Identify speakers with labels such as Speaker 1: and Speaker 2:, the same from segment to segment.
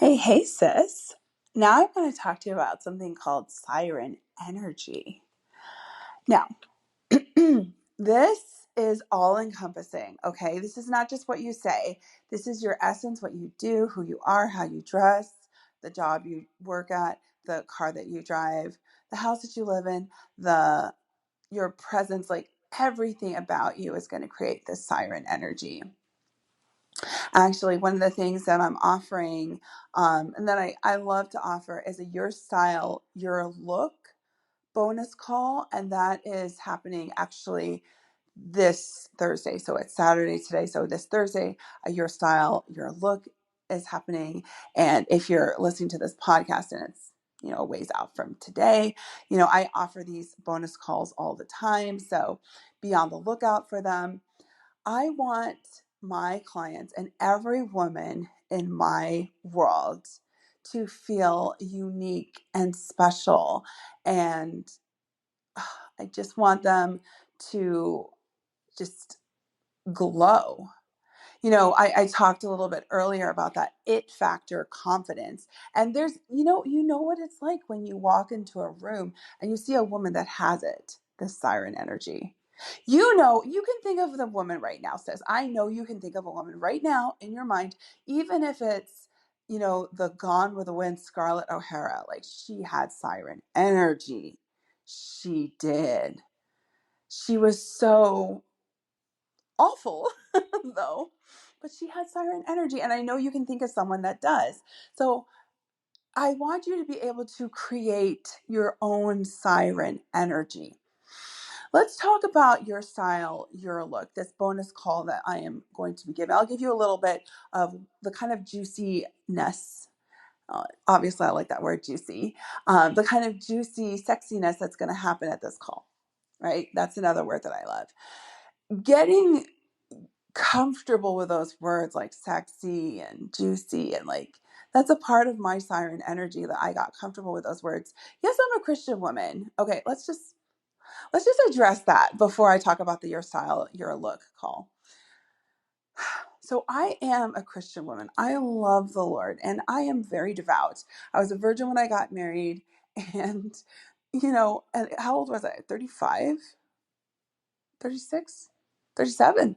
Speaker 1: Hey, sis. Now I want to talk to you about something called Siren Energy. Now, this is all encompassing, okay? This is not just what you say. This is your essence, what you do, who you are, how you dress, the job you work at, the car that you drive, the house that you live in, the your presence, like everything about you is going to create this Siren Energy. Actually, one of the things that I'm offering, and that I love to offer, is a Your Style, Your Look bonus call. And that is happening actually this Thursday. So it's Saturday today. So this Thursday, a Your Style, Your Look is happening. And if you're listening to this podcast and it's a ways out from today, I offer these bonus calls all the time. So be on the lookout for them. I want my clients and every woman in my world to feel unique and special. And I just want them to just glow. I talked a little bit earlier about that it factor confidence. And there's, you know what it's like when you walk into a room and you see a woman that has it, this Siren Energy. You can think of the woman right now, sis. I know you can think of a woman right now in your mind, even if it's, the Gone with the Wind Scarlett O'Hara. Like, she had Siren Energy. She did. She was so awful though, but she had Siren Energy, and I know you can think of someone that does. So I want you to be able to create your own Siren Energy. Let's talk about Your Style, Your Look, this bonus call that I am going to be giving. I'll give you a little bit of the kind of juiciness. Obviously, I like that word, juicy. The kind of juicy sexiness that's going to happen at this call, right? That's another word that I love. Getting comfortable with those words like sexy and juicy, and like that's a part of my Siren Energy, that I got comfortable with those words. Yes, I'm a Christian woman. Okay, let's just address that before I talk about the Your Style, Your Look call. So I am a Christian woman. I love the Lord and I am very devout. I was a virgin when I got married, and and how old was I? 35, 36, 37.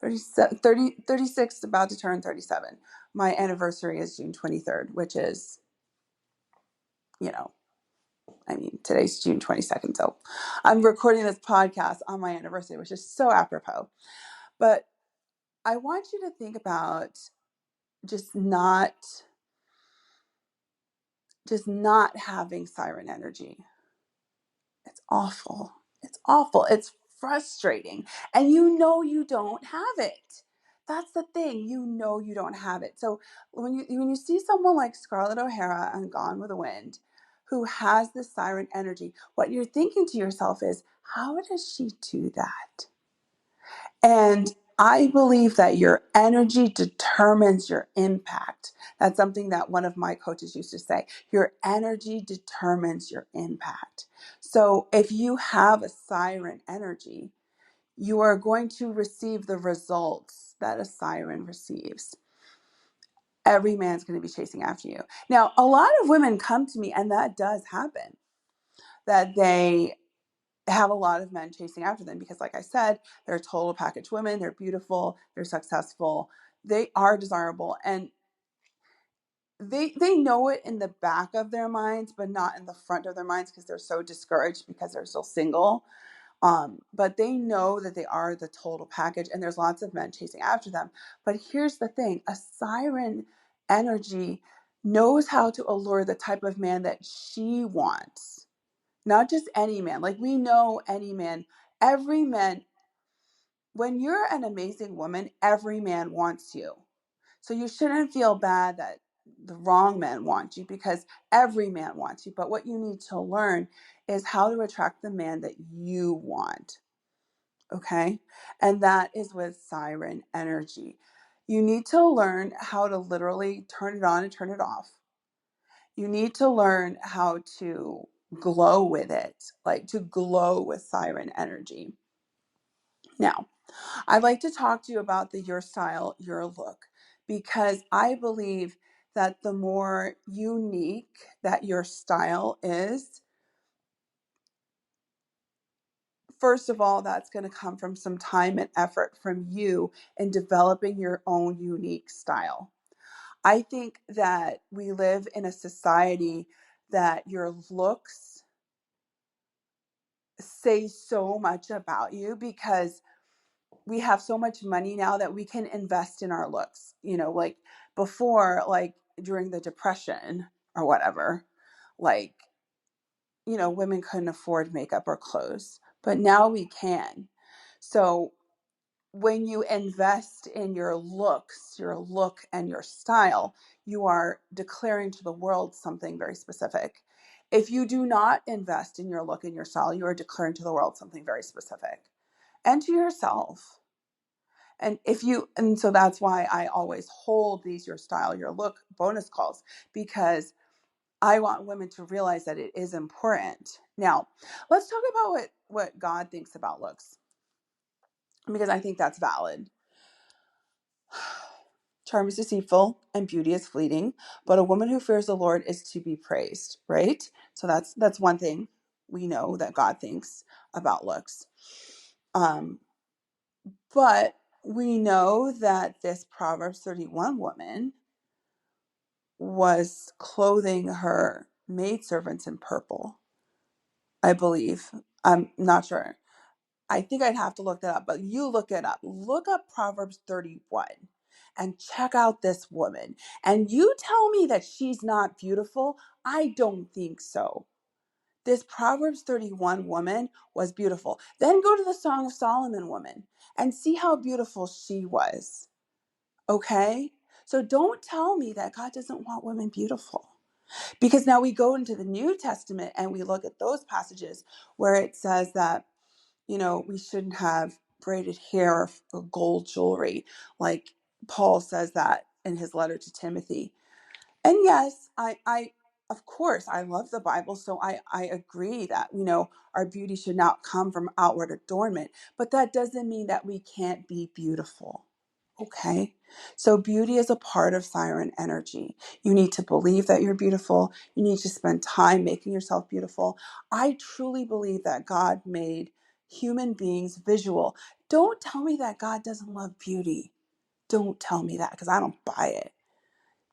Speaker 1: 36, about to turn 37. My anniversary is June 23rd, which is, today's June 22nd. So I'm recording this podcast on my anniversary, which is so apropos. But I want you to think about just not having Siren Energy. It's awful. It's awful. It's frustrating. And you don't have it. That's the thing. You don't have it. So when you see someone like Scarlett O'Hara on Gone with the Wind, who has this Siren Energy, what you're thinking to yourself is, how does she do that? And I believe that your energy determines your impact. That's something that one of my coaches used to say. Your energy determines your impact. So if you have a Siren Energy, you are going to receive the results that a siren receives. Every man's going to be chasing after you. Now, a lot of women come to me, and that does happen, that they have a lot of men chasing after them because, like I said, they're total package women. They're beautiful. They're successful. They are desirable, and they know it in the back of their minds, but not in the front of their minds, because they're so discouraged because they're still single. But they know that they are the total package, and there's lots of men chasing after them. But here's the thing: a Siren Energy knows how to allure the type of man that she wants. Not just any man. Like, we know any man, every man, when you're an amazing woman, every man wants you. So you shouldn't feel bad that the wrong man wants you, because every man wants you. But what you need to learn is how to attract the man that you want. Okay? And that is with Siren Energy. You need to learn how to literally turn it on and turn it off. You need to learn how to glow with it, like to glow with Siren Energy. Now, I'd like to talk to you about the Your Style, Your Look, because I believe that the more unique that your style is, first of all, that's going to come from some time and effort from you in developing your own unique style. I think that we live in a society that your looks say so much about you because we have so much money now that we can invest in our looks. Like before, like during the Depression or whatever, like, women couldn't afford makeup or clothes, but now we can. So when you invest in your looks, your look and your style, you are declaring to the world something very specific. If you do not invest in your look and your style, you are declaring to the world something very specific and to yourself. And so that's why I always hold these your style, your look bonus calls, because I want women to realize that it is important. Now, let's talk about what God thinks about looks, because I think that's valid. Charm is deceitful and beauty is fleeting, but a woman who fears the Lord is to be praised, right? So that's one thing we know that God thinks about looks. But we know that this Proverbs 31 woman was clothing her maidservants in purple, I believe. I'm not sure. I think I'd have to look that up, but you look it up. Look up Proverbs 31 and check out this woman. And you tell me that she's not beautiful. I don't think so. This Proverbs 31 woman was beautiful. Then go to the Song of Solomon woman and see how beautiful she was. Okay? So don't tell me that God doesn't want women beautiful. Because now we go into the New Testament and we look at those passages where it says that, we shouldn't have braided hair or gold jewelry, like Paul says that in his letter to Timothy. And yes, I of course, I love the Bible, so I agree that, our beauty should not come from outward adornment, but that doesn't mean that we can't be beautiful. Okay? So beauty is a part of Siren Energy. You need to believe that you're beautiful. You need to spend time making yourself beautiful. I truly believe that God made human beings visual. Don't tell me that God doesn't love beauty. Don't tell me that, because I don't buy it.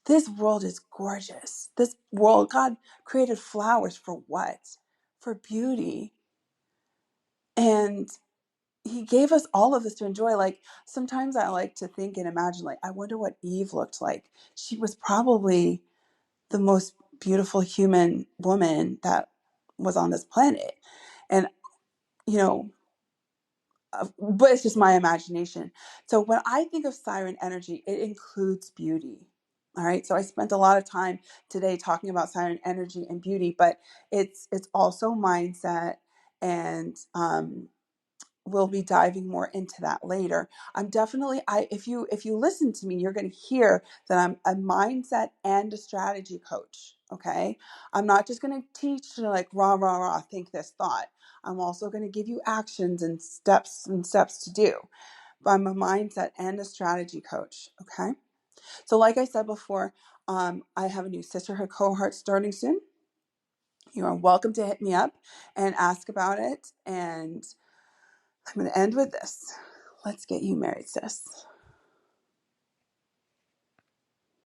Speaker 1: This world is gorgeous. This world, God created flowers for what? For beauty. And he gave us all of this to enjoy. Like, sometimes I like to think and imagine, like, I wonder what Eve looked like. She was probably the most beautiful human woman that was on this planet. And, you know, but it's just my imagination. So when I think of Siren Energy, it includes beauty. All right. So I spent a lot of time today talking about Siren Energy and beauty, but it's also mindset, and we'll be diving more into that later. I'm definitely, if you listen to me, you're going to hear that I'm a mindset and a strategy coach. Okay. I'm not just going to teach like rah, rah, rah, think this thought. I'm also going to give you actions and steps to do. But I'm a mindset and a strategy coach. Okay. So like I said before, I have a new sisterhood cohort starting soon. You are welcome to hit me up and ask about it. And I'm going to end with this. Let's get you married, sis.